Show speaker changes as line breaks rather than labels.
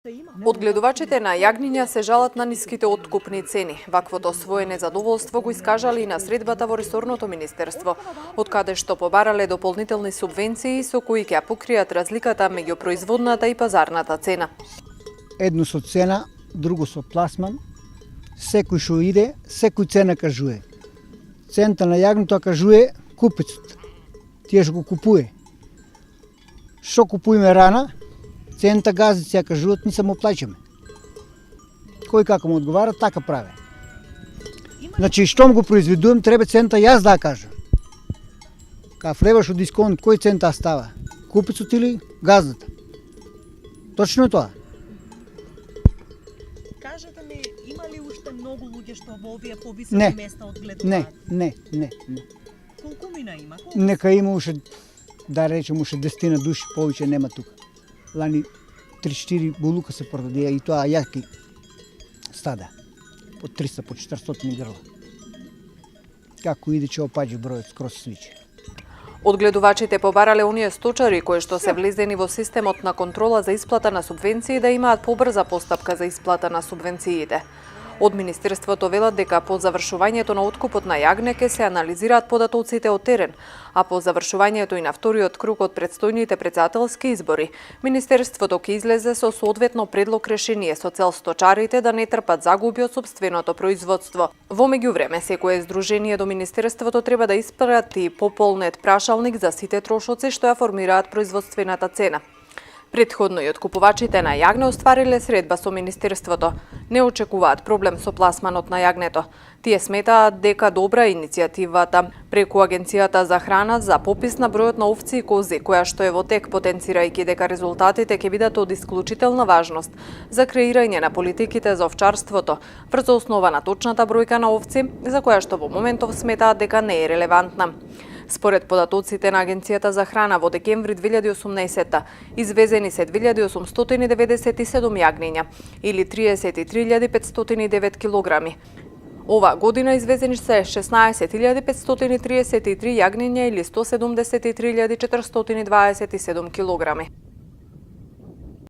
Одгледувачите на јагниња се жалат на ниските откупни цени. Ваквото свое незадоволство го искажали и на средбата во ресорното министерство, од каде што побарале дополнителни субвенции со кои ќе покријат разликата меѓу производната и пазарната цена.
Едно со цена, друго со пласман. Секој што иде, секој цена кажуе. Цента на јагното кажуе купецот. Тие што го купуе. Што купуеме рана? Цента газици ја кажуваат, ни само плаќаме. Кој како му одговара, така прави. Значи, штом го произведувам, треба цента јас да кажам. Кај влеваш од дисконт, кој цента става? Купецот или газната? Точно е тоа.
Кажете ми, има ли уште многу луѓе што во овие повисоки места одгледуваат?
Не.
Колку мина има?
Нека има уште, да речем, уште 10 души повеќе нема тука. Лани 3-4 булука се продадеа и тоа јаки стада. По 300, по 400 грла. Како иде ќе опаѓа бројот скроз свиче.
Одгледувачите побарале оние сточари кои што се влезени во системот на контрола за исплата на субвенции да имаат побрза постапка за исплата на субвенциите. Од Министерството велат дека по завршувањето на откупот на јагне ќе се анализираат податоците од терен, а по завршувањето и на вториот круг од предстојните претседателски избори, Министерството ќе излезе со соодветно предлог решение со цел сточарите да не трпат загуби од сопственото производство. Во меѓувреме, секое здружение до Министерството треба да испрати пополнет прашалник за сите трошоци што ја формираат производствената цена. Претходно и откупувачите на јагне оствариле средба со Министерството. Не очекуваат проблем со пласманот на јагнето. Тие сметаат дека добра иницијативата преку Агенцијата за храна за попис на бројот на овци и кози, која што е во тек, потенцирајќи дека резултатите ќе бидат од исклучителна важност за креирање на политиките за овчарството, врз основа на точната бројка на овци, за која што во моментов сметаат дека не е релевантна. Според податоците на Агенцијата за храна во декември 2018 извезени се 2897 јагниња или 33.509 килограми. Ова година извезени се 16.533 јагниња или 173.427 килограми.